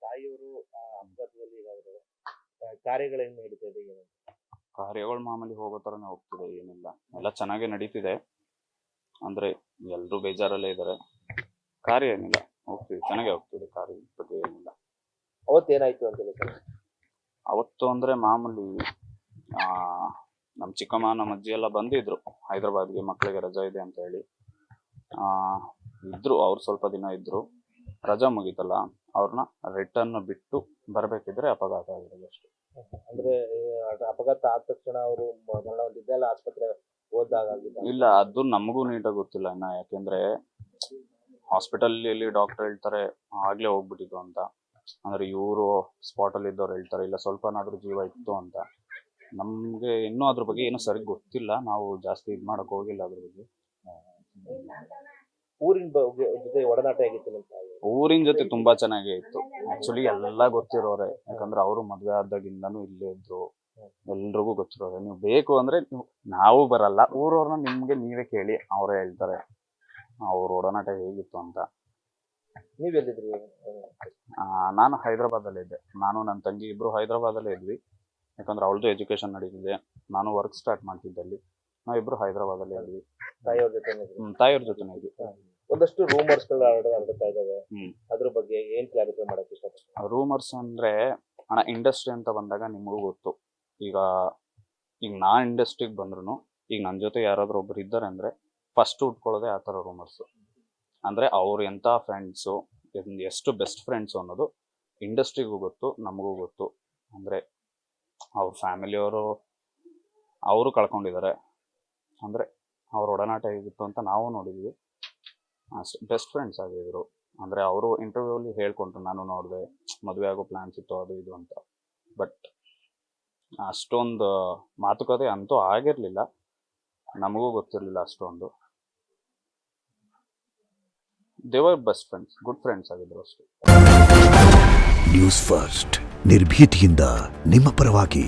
ತಾಯಿಯವರು ಅಪಘಾತದಲ್ಲಿ ಇದಾದ್ರೆ ಕಾರ್ಯಗಳು ಹೆಂಗ್ ನಡೀತಾ ಇದೆ ಏನು? ಕಾರ್ಯಗಳು ಮಾಮೂಲಿ ಹೋಗೋ ಥರನೇ ಹೋಗ್ತಿದೆ, ಏನಿಲ್ಲ, ಎಲ್ಲ ಚೆನ್ನಾಗೇ ನಡೀತಿದೆ. ಅಂದರೆ ಎಲ್ಲರೂ ಬೇಜಾರಲ್ಲೇ ಇದ್ದಾರೆ. ಕಾರ್ಯ ಏನಿಲ್ಲ, ಹೋಗ್ತಿದೆ, ಚೆನ್ನಾಗೇ ಹೋಗ್ತಿದೆ. ಕಾರ್ಯ ಬಗ್ಗೆ ಏನಿಲ್ಲ. ಅವತ್ತೇನಾಯ್ತು ಅಂತ ಹೇಳಿ ಸರ್? ಅವತ್ತು ಅಂದರೆ ಮಾಮೂಲಿ ನಮ್ಮ ಚಿಕ್ಕಮ್ಮ ನಮ್ಮ ಅಜ್ಜಿ ಎಲ್ಲ ಬಂದಿದ್ರು ಹೈದ್ರಾಬಾದ್ಗೆ, ಮಕ್ಕಳಿಗೆ ರಜಾ ಇದೆ ಅಂತ ಹೇಳಿ ಇದ್ರು. ಅವ್ರು ಸ್ವಲ್ಪ ದಿನ ಇದ್ರು, ರಜಾ ಮುಗೀತಲ್ಲ, ಅವ್ರನ್ನ ರಿಟರ್ನ್ ಬಿಟ್ಟು ಬರಬೇಕಿದ್ರೆ ಅಪಘಾತ ಆಗಿರೋದು ಅಷ್ಟೇ. ಅಂದ್ರೆ ಅಪಘಾತ ಆದ ತಕ್ಷಣ ಅವರು ಮರಣ ಹೊಂದಿದ್ದೆ ಅಲ್ಲ, ಆಸ್ಪತ್ರೆ ಹೋದಾಗ ಇಲ್ಲ, ಅದು ನಮಗೂ ನೀಟಾಗಿ ಗೊತ್ತಿಲ್ಲ ಇನ್ನ, ಯಾಕೆಂದ್ರೆ ಹಾಸ್ಪಿಟಲ್ ಡಾಕ್ಟರ್ ಹೇಳ್ತಾರೆ ಆಗ್ಲೇ ಹೋಗ್ಬಿಟ್ಟಿದ್ದು ಅಂತ. ಅಂದ್ರೆ ಇವರು ಸ್ಪಾಟ್ ಅಲ್ಲಿ ಇದ್ದವ್ರು ಹೇಳ್ತಾರೆ ಇಲ್ಲ ಸ್ವಲ್ಪನಾದ್ರೂ ಜೀವ ಇತ್ತು ಅಂತ. ನಮ್ಗೆ ಇನ್ನೂ ಅದ್ರ ಬಗ್ಗೆ ಏನೂ ಸರಿ ಗೊತ್ತಿಲ್ಲ, ನಾವು ಜಾಸ್ತಿ ಇದ್ ಮಾಡಕ್ ಹೋಗಿಲ್ಲ ಅದ್ರ ಬಗ್ಗೆ. ಊರಿನ ಜೊತೆ ಒಡನಾಟ ಹೇಗಿತ್ತು ನಿಮ್ಮ ತಾಯಿ? ಊರಿನ ಜೊತೆ ತುಂಬಾ ಚೆನ್ನಾಗೇ ಇತ್ತು. ಆಕ್ಚುಲಿ ಎಲ್ಲ ಗೊತ್ತಿರೋರೆ, ಯಾಕಂದ್ರೆ ಅವರು ಮದ್ವೆ ಆದಾಗಿಂದಾನು ಇಲ್ಲೇ ಇದ್ರು, ಎಲ್ರಿಗೂ ಗೊತ್ತಿರೋರೆ. ನೀವು ಬೇಕು ಅಂದ್ರೆ ನಾವು ಬರಲ್ಲ, ಊರವ್ರನ್ನ ನಿಮ್ಗೆ ನೀವೇ ಕೇಳಿ, ಅವರೇ ಹೇಳ್ತಾರೆ ಅವ್ರ ಒಡನಾಟ ಹೇಗಿತ್ತು ಅಂತ. ನೀವೆಲ್ಲಿದ್ರಿ? ನಾನು ಹೈದ್ರಾಬಾದಲ್ಲೇ ಇದ್ದೆ. ನಾನು ನನ್ನ ತಂಗಿ ಇಬ್ರು ಹೈದ್ರಾಬಾದಲ್ಲೇ ಇದ್ವಿ, ಯಾಕಂದ್ರೆ ಅವಳದು ಎಜುಕೇಶನ್ ನಡೀತಿದೆ, ನಾನು ವರ್ಕ್ ಸ್ಟಾರ್ಟ್ ಮಾಡ್ತಿದ್ದೆ ಅಲ್ಲಿ. ನಾವಿಬ್ರು ಹೈದ್ರಾಬಾದಲ್ಲೇ ಇದ್ವಿ. ತಾಯಿಯವ್ರ ಜೊತೆ? ತಾಯಿಯವ್ರ ಜೊತೆನೇ ಇದ್ವಿ. ಒಂದಷ್ಟು ರೂಮರ್ಸ್ ಗಳು ಹರಡ್ತಾ ಇದಾವೆ, ಅದ್ರ ಬಗ್ಗೆ ಏನ್ ಕ್ಲಾರಿಫೈ ಮಾಡಕ್ ಇಷ್ಟಪಡ್ತೀನಿ? ರೂಮರ್ಸ್ ಅಂದ್ರೆ ಅಣ್ಣ, ಇಂಡಸ್ಟ್ರಿ ಅಂತ ಬಂದಾಗ ನಿಮಗೂ ಗೊತ್ತು. ಈಗ ನಾನ್ ಇಂಡಸ್ಟ್ರಿಗೆ ಬಂದ್ರು, ಈಗ ನನ್ನ ಜೊತೆ ಯಾರಾದ್ರೂ ಒಬ್ರು ಇದ್ದಾರೆ ಅಂದ್ರೆ ಫಸ್ಟ್ ಉಟ್ಕೊಳ್ಳೋದೇ ಆ ಥರ ರೂಮರ್ಸು. ಅಂದ್ರೆ ಅವ್ರು ಎಂಥ ಫ್ರೆಂಡ್ಸು, ಎಷ್ಟು ಬೆಸ್ಟ್ ಫ್ರೆಂಡ್ಸು ಅನ್ನೋದು ಇಂಡಸ್ಟ್ರಿಗೂ ಗೊತ್ತು, ನಮಗೂ ಗೊತ್ತು. ಅಂದ್ರೆ ಅವ್ರ ಫ್ಯಾಮಿಲಿಯವರು ಅವರು ಕಳ್ಕೊಂಡಿದ್ದಾರೆ, ಅಂದ್ರೆ ಅವ್ರ ಒಡನಾಟ ಹೇಗಿತ್ತು ಅಂತ ನಾವು ನೋಡಿದ್ವಿ. ಅಷ್ಟೇ, ಬೆಸ್ಟ್ ಫ್ರೆಂಡ್ಸ್ ಆಗಿದ್ರು. ಅಂದರೆ ಅವರು ಇಂಟರ್ವ್ಯೂಲಿ ಹೇಳ್ಕೊಂಡ್ರು, ನಾನು ನೋಡಿದೆ ಮದುವೆ ಆಗೋ ಪ್ಲ್ಯಾನ್ಸ್ ಇತ್ತು ಅದು ಇದು ಅಂತ. ಬಟ್ ಅಷ್ಟೊಂದು ಮಾತುಕತೆ ಅಂತೂ ಆಗಿರಲಿಲ್ಲ, ನಮಗೂ ಗೊತ್ತಿರಲಿಲ್ಲ ಅಷ್ಟೊಂದು. ದೇವರ್ ಬೆಸ್ಟ್ ಫ್ರೆಂಡ್ಸ್, ಗುಡ್ ಫ್ರೆಂಡ್ಸ್ ಆಗಿದ್ರು ಅಷ್ಟೇ. ನ್ಯೂಸ್ ಫಸ್ಟ್, ನಿರ್ಭೀತಿಯಿಂದ ನಿಮ್ಮ ಪರವಾಗಿ.